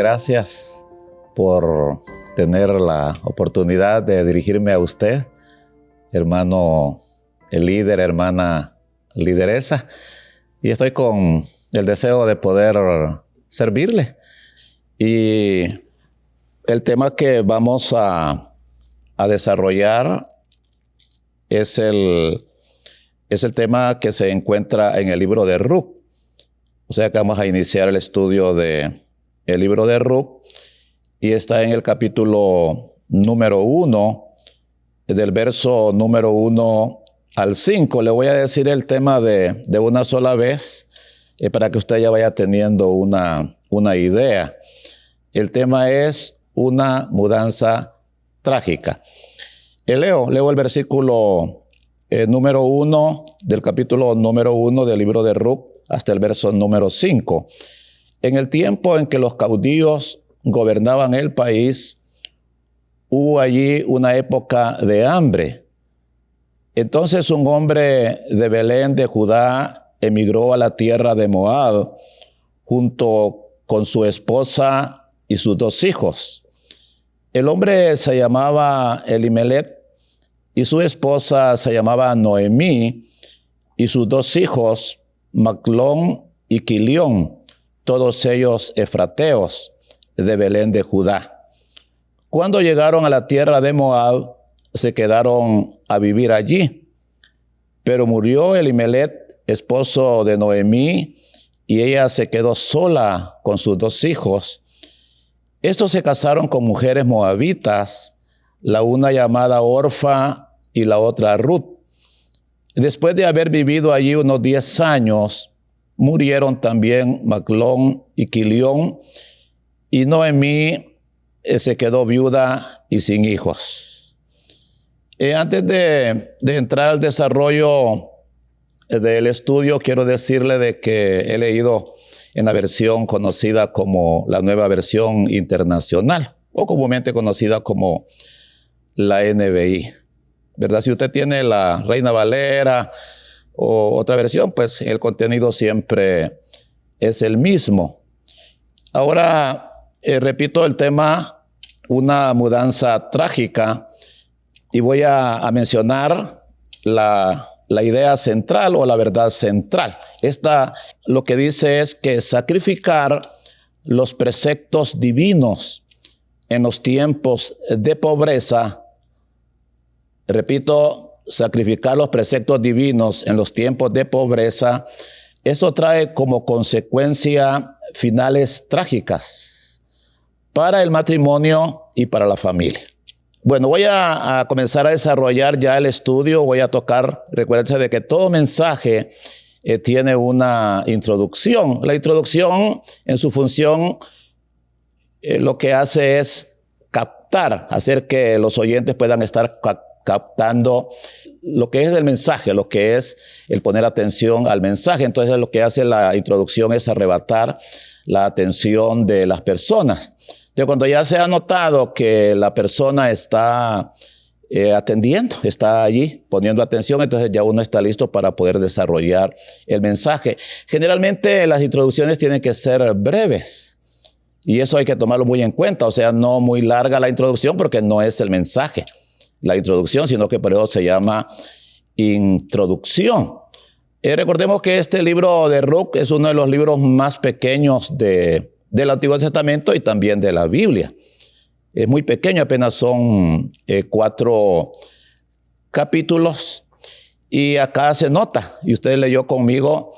gracias por tener la oportunidad de dirigirme a usted, hermano el líder, hermana lideresa, y estoy con el deseo de poder servirle. Y el tema que vamos a desarrollar es el tema que se encuentra en el libro de Ruth. O sea que vamos a iniciar el estudio del libro de Ruth y está en el capítulo número 1, del verso número 1 al 5. Le voy a decir el tema de una sola vez para que usted ya vaya teniendo una idea. El tema es una mudanza trágica. Leo el versículo número 1 del capítulo número 1 del libro de Ruth hasta el verso número 5. En el tiempo en que los caudillos gobernaban el país, hubo allí una época de hambre. Entonces un hombre de Belén de Judá emigró a la tierra de Moab junto con su esposa y sus 2 hijos. El hombre se llamaba Elimelech y su esposa se llamaba Noemí y sus 2 hijos, Maclón y Quilión, todos ellos efrateos de Belén de Judá. Cuando llegaron a la tierra de Moab, se quedaron a vivir allí. Pero murió Elimelech, esposo de Noemí, y ella se quedó sola con sus 2 hijos. Estos se casaron con mujeres moabitas, la una llamada Orfa y la otra Ruth. Después de haber vivido allí unos 10 años, murieron también Maclón y Quilión, y Noemí se quedó viuda y sin hijos. Antes de entrar al desarrollo del estudio, quiero decirle de que he leído en la versión conocida como la Nueva Versión Internacional, o comúnmente conocida como la NBI. ¿Verdad? Si usted tiene la Reina Valera o otra versión, pues el contenido siempre es el mismo. Ahora, repito el tema, una mudanza trágica, y voy a mencionar la idea central o la verdad central. Esta lo que dice es que sacrificar los preceptos divinos en los tiempos de pobreza. Repito, sacrificar los preceptos divinos en los tiempos de pobreza, eso trae como consecuencia finales trágicas para el matrimonio y para la familia. Bueno, voy a comenzar a desarrollar ya el estudio, voy a tocar, recuérdense de que todo mensaje tiene una introducción. La introducción en su función lo que hace es captar, hacer que los oyentes puedan estar captando lo que es el mensaje, lo que es el poner atención al mensaje. Entonces lo que hace la introducción es arrebatar la atención de las personas. Entonces cuando ya se ha notado que la persona está atendiendo, está allí poniendo atención, entonces ya uno está listo para poder desarrollar el mensaje. Generalmente las introducciones tienen que ser breves y eso hay que tomarlo muy en cuenta, o sea, no muy larga la introducción porque no es el mensaje la introducción, sino que por eso se llama introducción. Recordemos que este libro de Ruth es uno de los libros más pequeños del Antiguo Testamento y también de la Biblia. Es muy pequeño, apenas son 4 capítulos. Y acá se nota, y usted leyó conmigo,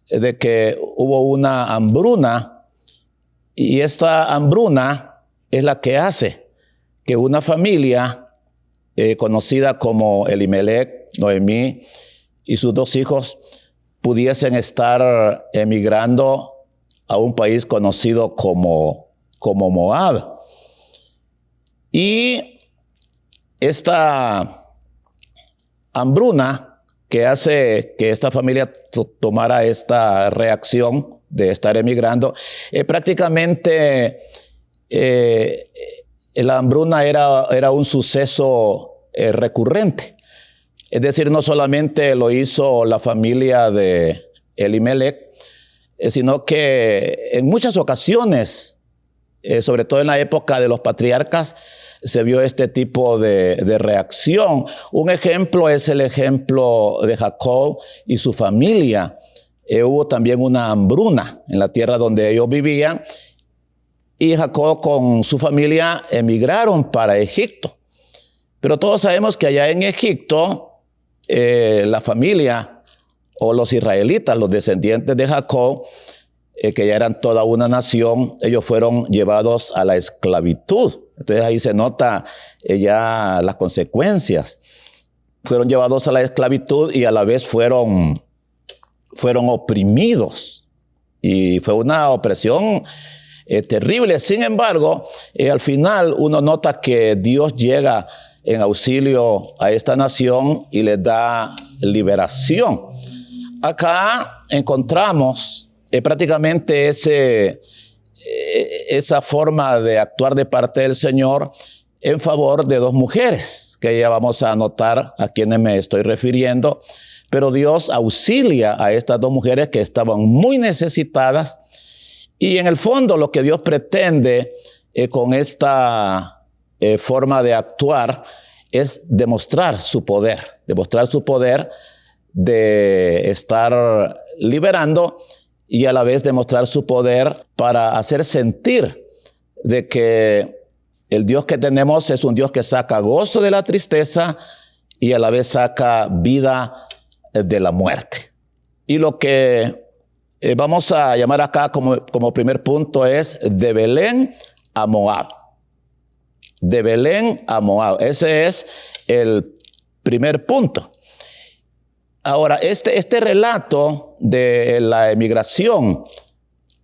de que hubo una hambruna, y esta hambruna es la que hace que una familia conocida como Elimelech, Noemí y sus 2 hijos pudiesen estar emigrando a un país conocido como Moab. Y esta hambruna que hace que esta familia tomara esta reacción de estar emigrando, prácticamente la hambruna era un suceso recurrente. Es decir, no solamente lo hizo la familia de Elimelech, sino que en muchas ocasiones sobre todo en la época de los patriarcas, se vio este tipo de reacción. Un ejemplo es el ejemplo de Jacob y su familia. Hubo también una hambruna en la tierra donde ellos vivían, y Jacob con su familia emigraron para Egipto. Pero todos sabemos que allá en Egipto, la familia o los israelitas, los descendientes de Jacob, que ya eran toda una nación, ellos fueron llevados a la esclavitud. Entonces ahí se nota ya las consecuencias. Fueron llevados a la esclavitud y a la vez fueron oprimidos. Y fue una opresión terrible. Sin embargo, al final uno nota que Dios llega en auxilio a esta nación y les da liberación. Acá encontramos prácticamente esa forma de actuar de parte del Señor en favor de dos mujeres, que ya vamos a notar a quienes me estoy refiriendo. Pero Dios auxilia a estas dos mujeres que estaban muy necesitadas, y en el fondo lo que Dios pretende con esta forma de actuar es demostrar su poder de estar liberando, y a la vez demostrar su poder para hacer sentir de que el Dios que tenemos es un Dios que saca gozo de la tristeza y a la vez saca vida de la muerte. Y lo que vamos a llamar acá como primer punto es de Belén a Moab. De Belén a Moab. Ese es el primer punto. Ahora, este relato de la emigración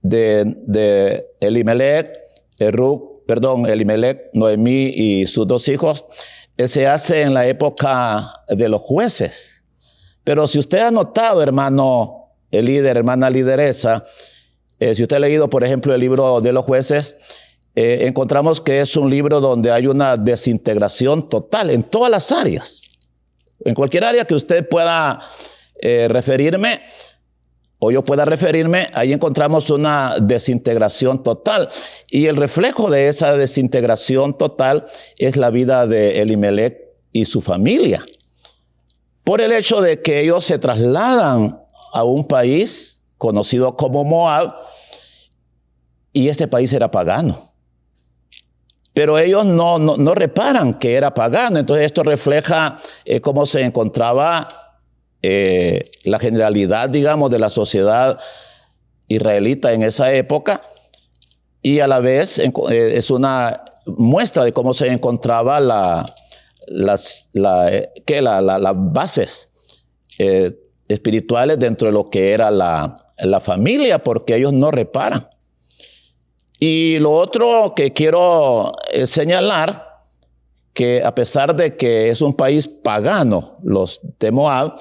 de Elimelech, Noemí y sus dos hijos, se hace en la época de los jueces. Pero si usted ha notado, hermano el líder, hermana lideresa, si usted ha leído, por ejemplo, el libro de los jueces, encontramos que es un libro donde hay una desintegración total en todas las áreas. En cualquier área que usted pueda referirme, o yo pueda referirme, ahí encontramos una desintegración total. Y el reflejo de esa desintegración total es la vida de Elimelech y su familia. Por el hecho de que ellos se trasladan a un país conocido como Moab, y este país era pagano. Pero ellos no reparan que era pagano. Entonces esto refleja cómo se encontraba la generalidad, digamos, de la sociedad israelita en esa época, y a la vez es una muestra de cómo se encontraba las bases espirituales dentro de lo que era la familia, porque ellos no reparan. Y lo otro que quiero señalar, que a pesar de que es un país pagano, los de Moab,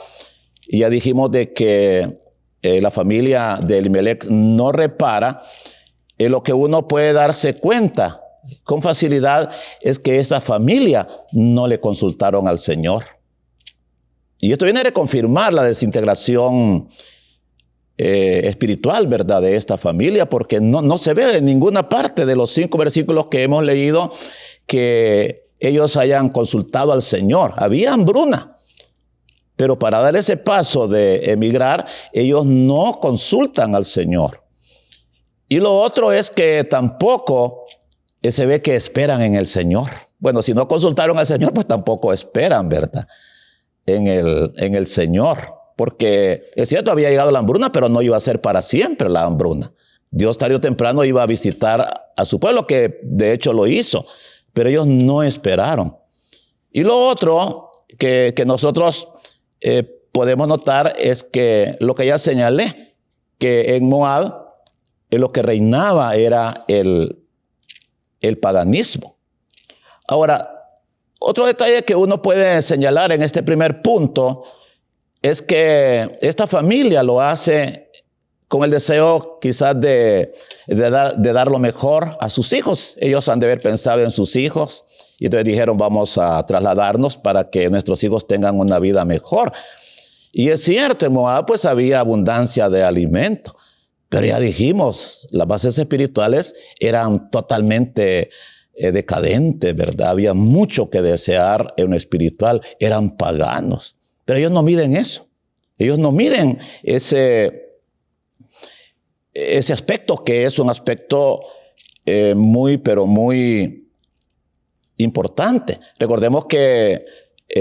y ya dijimos de que la familia de Elimelech no repara, lo que uno puede darse cuenta con facilidad es que esta familia no le consultaron al Señor. Y esto viene a reconfirmar la desintegración espiritual, ¿verdad?, de esta familia, porque no se ve en ninguna parte de los 5 versículos que hemos leído que ellos hayan consultado al Señor. Había hambruna, pero para dar ese paso de emigrar, ellos no consultan al Señor. Y lo otro es que tampoco se ve que esperan en el Señor. Bueno, si no consultaron al Señor, pues tampoco esperan, ¿verdad?, en el Señor. Porque es cierto, había llegado la hambruna, pero no iba a ser para siempre la hambruna. Dios tarde o temprano iba a visitar a su pueblo, que de hecho lo hizo, pero ellos no esperaron. Y lo otro que nosotros podemos notar es que lo que ya señalé, que en Moab lo que reinaba era el paganismo. Ahora, otro detalle que uno puede señalar en este primer punto es que esta familia lo hace con el deseo quizás de dar lo mejor a sus hijos. Ellos han de haber pensado en sus hijos y entonces dijeron, vamos a trasladarnos para que nuestros hijos tengan una vida mejor. Y es cierto, en Moab pues había abundancia de alimento, Pero ya dijimos, las bases espirituales eran totalmente decadentes, ¿verdad? Había mucho que desear en lo espiritual, eran paganos. Pero ellos no miden eso. Ellos no miden ese aspecto, que es un aspecto pero muy importante. Recordemos que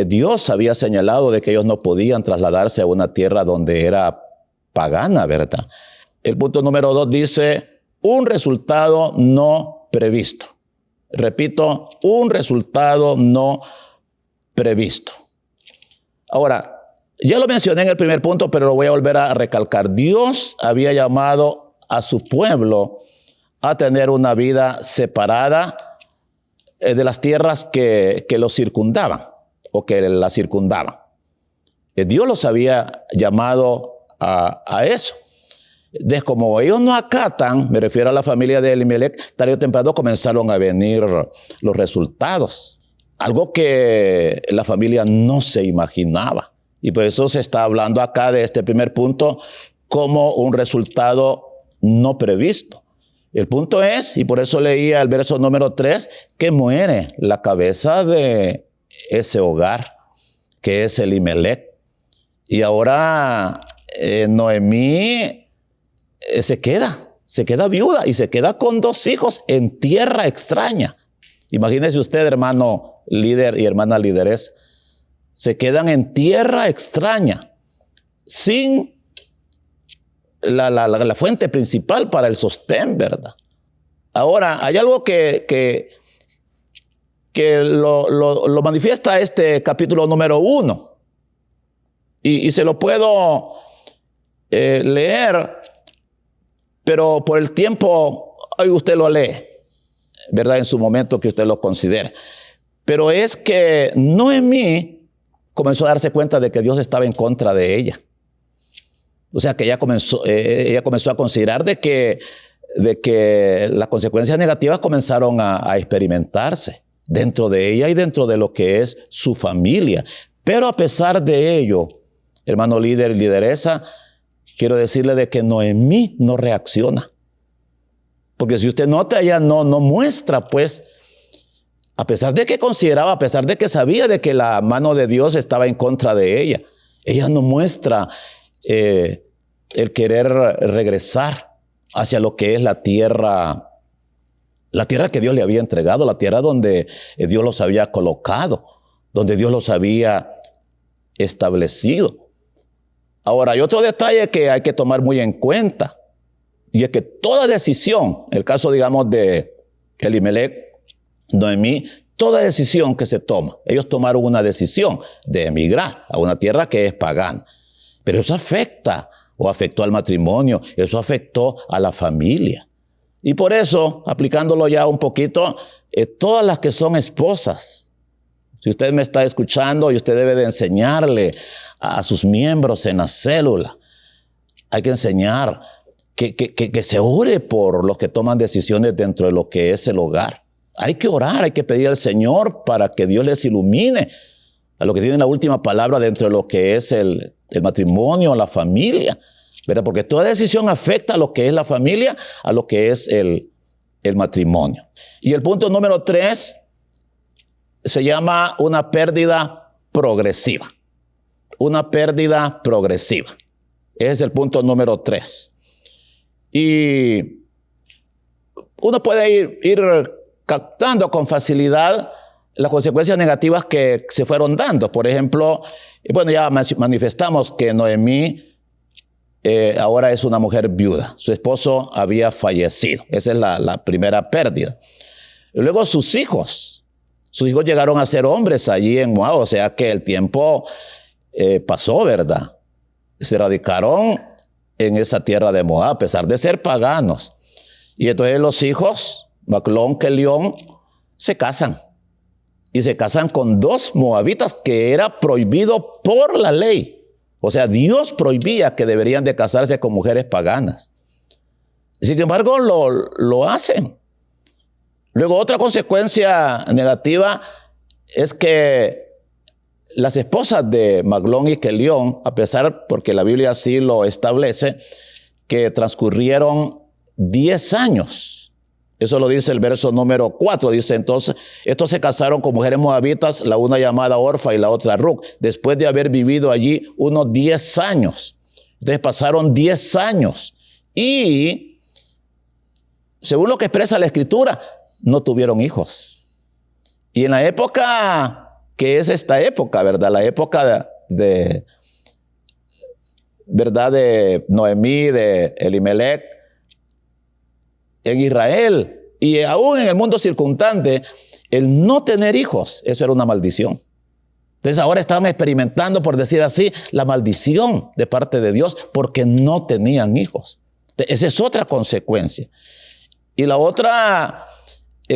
Dios había señalado de que ellos no podían trasladarse a una tierra donde era pagana, ¿verdad? El punto número 2 dice, un resultado no previsto. Repito, un resultado no previsto. Ahora, ya lo mencioné en el primer punto, pero lo voy a volver a recalcar. Dios había llamado a su pueblo a tener una vida separada de las tierras que los circundaban o que la circundaban. Dios los había llamado a eso. Entonces, como ellos no acatan, me refiero a la familia de Elimelech, tarde o temprano comenzaron a venir los resultados. Algo que la familia no se imaginaba. Y por eso se está hablando acá de este primer punto como un resultado no previsto. El punto es, y por eso leía el verso número 3, que muere la cabeza de ese hogar, que es Elimelech. Y ahora Noemí se queda viuda y se queda con 2 hijos en tierra extraña. Imagínese usted, hermano líder y hermana lideresa, se quedan en tierra extraña, sin la fuente principal para el sostén, ¿verdad? Ahora, hay algo que lo manifiesta este capítulo número 1. Y se lo puedo leer, pero por el tiempo, hoy usted lo lee, ¿verdad? En su momento que usted lo considere. Pero es que Noemí comenzó a darse cuenta de que Dios estaba en contra de ella. O sea que ella comenzó a considerar de que las consecuencias negativas comenzaron a experimentarse dentro de ella y dentro de lo que es su familia. Pero a pesar de ello, hermano líder y lideresa, quiero decirle de que Noemí no reacciona. Porque si usted nota, ella no muestra, pues, a pesar de que consideraba, a pesar de que sabía de que la mano de Dios estaba en contra de ella, ella no muestra el querer regresar hacia lo que es la tierra que Dios le había entregado, la tierra donde Dios los había colocado, donde Dios los había establecido. Ahora, hay otro detalle que hay que tomar muy en cuenta, y es que toda decisión, el caso, digamos, de Elimelech, Noemí, toda decisión que se toma, ellos tomaron una decisión de emigrar a una tierra que es pagana, pero eso afectó al matrimonio, eso afectó a la familia. Y por eso, aplicándolo ya un poquito, todas las que son esposas, si usted me está escuchando y usted debe de enseñarle a sus miembros en la célula, hay que enseñar que se ore por los que toman decisiones dentro de lo que es el hogar. Hay que orar, hay que pedir al Señor para que Dios les ilumine a lo que tienen la última palabra dentro de lo que es el matrimonio, la familia, ¿verdad? Porque toda decisión afecta a lo que es la familia, a lo que es el matrimonio. Y el punto número 3 se llama una pérdida progresiva. Una pérdida progresiva. Ese es el punto número 3. Y uno puede ir captando con facilidad las consecuencias negativas que se fueron dando. Por ejemplo, bueno, ya manifestamos que Noemí ahora es una mujer viuda. Su esposo había fallecido. Esa es la primera pérdida. Y luego sus hijos llegaron a ser hombres allí en Moab, o sea que el tiempo pasó, ¿verdad? Se radicaron en esa tierra de Moab, a pesar de ser paganos. Y entonces los hijos, Maclón, Kelión, se casan. Y se casan con 2 moabitas que era prohibido por la ley. O sea, Dios prohibía que deberían de casarse con mujeres paganas. Sin embargo, lo hacen. Luego, otra consecuencia negativa es que las esposas de Maglón y Kelión, a pesar, porque la Biblia así lo establece, que transcurrieron 10 años. Eso lo dice el verso número 4. Dice entonces, estos se casaron con mujeres moabitas, la una llamada Orfa y la otra Ruc, después de haber vivido allí unos 10 años. Entonces pasaron 10 años y, según lo que expresa la Escritura, no tuvieron hijos. Y en la época, que es esta época, ¿verdad? La época ¿verdad? De Noemí, de Elimelech, en Israel y aún en el mundo circundante, el no tener hijos, eso era una maldición. Entonces ahora estaban experimentando, por decir así, la maldición de parte de Dios porque no tenían hijos. Esa es otra consecuencia. Y la otra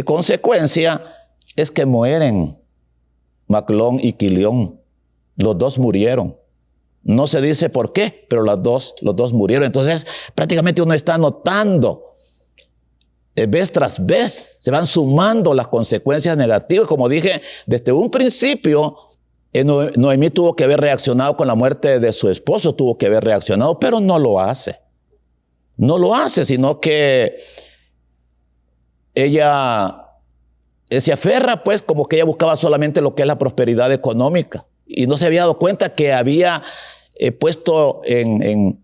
consecuencia es que mueren Maclón y Quilión. Los dos murieron. No se dice por qué, pero los dos murieron. Entonces prácticamente uno está notando, vez tras vez, se van sumando las consecuencias negativas. Como dije, desde un principio, Noemí tuvo que haber reaccionado con la muerte de su esposo, tuvo que haber reaccionado, pero no lo hace. No lo hace, sino que ella se aferra, pues, como que ella buscaba solamente lo que es la prosperidad económica. Y no se había dado cuenta que había puesto en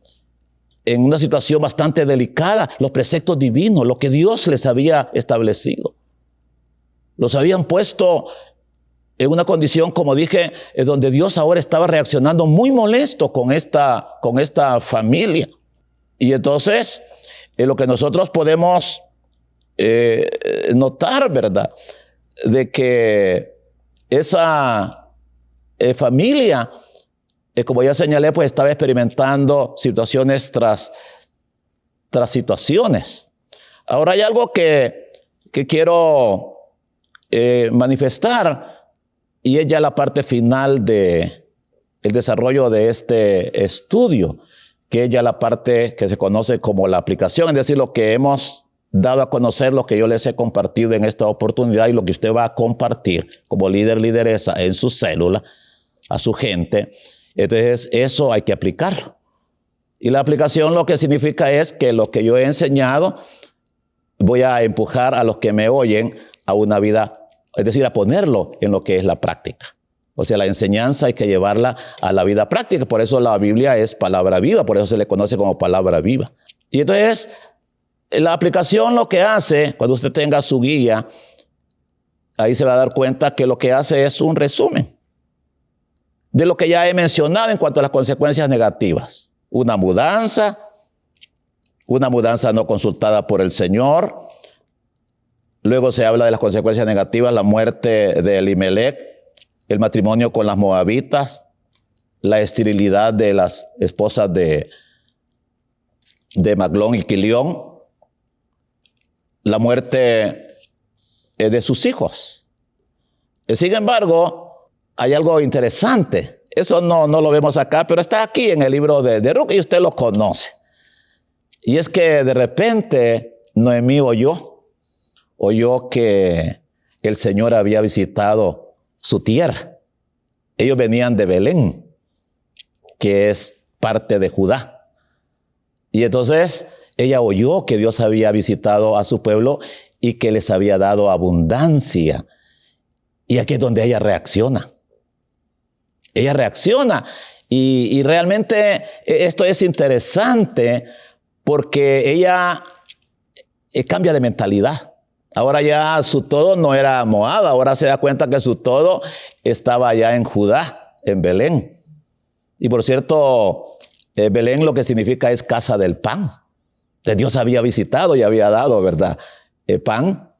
una situación bastante delicada los preceptos divinos, lo que Dios les había establecido. Los habían puesto en una condición, como dije, donde Dios ahora estaba reaccionando muy molesto con esta familia. Y entonces, lo que nosotros podemos notar, ¿verdad? De que esa familia, como ya señalé, pues estaba experimentando situaciones tras situaciones. Ahora hay algo que quiero manifestar, y es ya la parte final del desarrollo de este estudio, que es ya la parte que se conoce como la aplicación, es decir, lo que hemos dado a conocer, lo que yo les he compartido en esta oportunidad y lo que usted va a compartir como líder, lideresa en su célula, a su gente. Entonces eso hay que aplicarlo. Y la aplicación lo que significa es que lo que yo he enseñado voy a empujar a los que me oyen a una vida, es decir, a ponerlo en lo que es la práctica. O sea, la enseñanza hay que llevarla a la vida práctica. Por eso la Biblia es palabra viva, por eso se le conoce como palabra viva. Y entonces la aplicación lo que hace, cuando usted tenga su guía, ahí se va a dar cuenta que lo que hace es un resumen de lo que ya he mencionado en cuanto a las consecuencias negativas. Una mudanza no consultada por el Señor. Luego se habla de las consecuencias negativas, la muerte de Elimelech, el matrimonio con las moabitas, la esterilidad de las esposas de Maclón y Quilión, la muerte de sus hijos. Sin embargo, hay algo interesante. Eso no lo vemos acá, pero está aquí en el libro de Ruc y usted lo conoce. Y es que de repente Noemí oyó que el Señor había visitado su tierra. Ellos venían de Belén, que es parte de Judá. Y entonces ella oyó que Dios había visitado a su pueblo y que les había dado abundancia. Y aquí es donde ella reacciona. Ella reacciona. Y realmente esto es interesante porque ella cambia de mentalidad. Ahora ya su todo no era Moab, ahora se da cuenta que su todo estaba allá en Judá, en Belén. Y por cierto, Belén lo que significa es casa del pan. Entonces Dios había visitado y había dado, ¿verdad? Pan,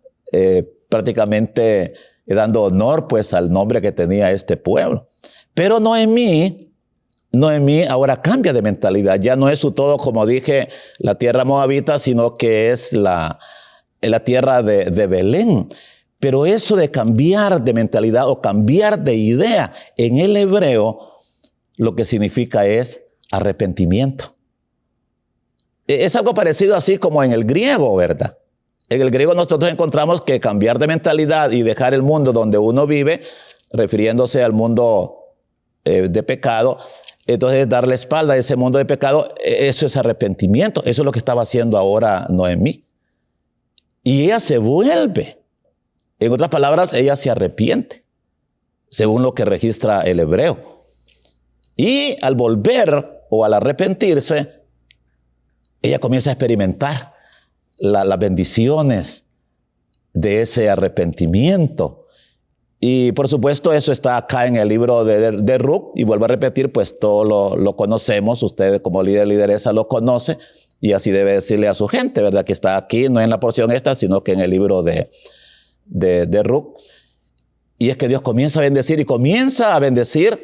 prácticamente dando honor pues al nombre que tenía este pueblo. Pero Noemí ahora cambia de mentalidad. Ya no es su todo, como dije, la tierra moabita, sino que es la tierra de Belén. Pero eso de cambiar de mentalidad o cambiar de idea, en el hebreo, lo que significa es arrepentimiento. Es algo parecido así como en el griego, ¿verdad? En el griego nosotros encontramos que cambiar de mentalidad y dejar el mundo donde uno vive, refiriéndose al mundo de pecado, Entonces, dar la espalda a ese mundo de pecado, eso es arrepentimiento. Eso es lo que estaba haciendo ahora Noemí. Y ella se vuelve. En otras palabras, ella se arrepiente, según lo que registra el hebreo. Y al volver o al arrepentirse, ella comienza a experimentar las bendiciones de ese arrepentimiento. Y por supuesto eso está acá en el libro de Ruth, y vuelvo a repetir, pues todo lo conocemos, usted como líder, lideresa lo conoce, y así debe decirle a su gente, ¿verdad? Que está aquí, no en la porción esta, sino que en el libro de Ruth. Y es que Dios comienza a bendecir, y comienza a bendecir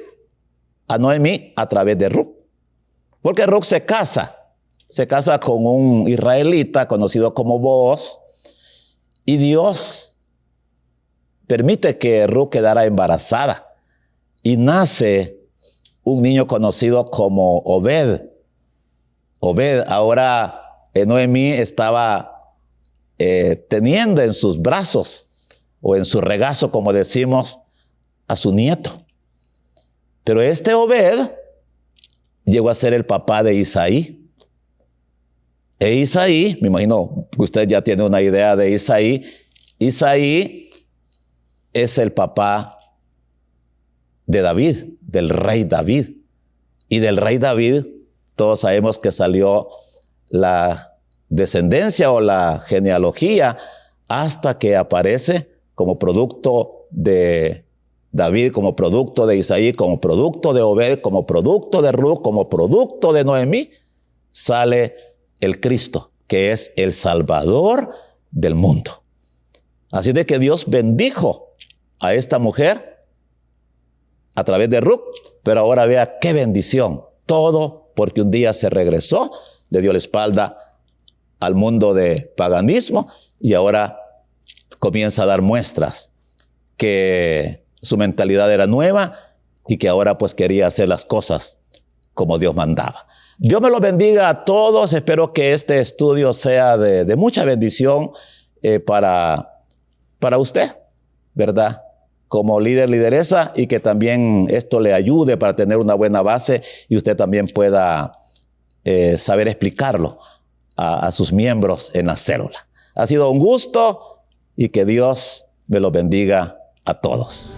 a Noemí a través de Ruth. Porque Ruth se casa con un israelita conocido como Booz, y Dios permite que Ruth quedara embarazada y nace un niño conocido como Obed. Obed, ahora Noemí estaba teniendo en sus brazos o en su regazo, como decimos, a su nieto. Pero este Obed llegó a ser el papá de Isaí. E Isaí, me imagino que usted ya tiene una idea de Isaí. Isaí es el papá de David, del rey David. Y del rey David, todos sabemos que salió la descendencia o la genealogía hasta que aparece como producto de David, como producto de Isaí, como producto de Obed, como producto de Ruth, como producto de Noemí, sale el Cristo, que es el Salvador del mundo. Así de que Dios bendijo a esta mujer a través de Ruth, pero ahora vea qué bendición. Todo porque un día se regresó, le dio la espalda al mundo de paganismo y ahora comienza a dar muestras que su mentalidad era nueva y que ahora pues quería hacer las cosas como Dios mandaba. Dios me los bendiga a todos. Espero que este estudio sea de mucha bendición para usted, ¿verdad? Como líder, lideresa, y que también esto le ayude para tener una buena base y usted también pueda saber explicarlo a sus miembros en la célula. Ha sido un gusto y que Dios me los bendiga a todos.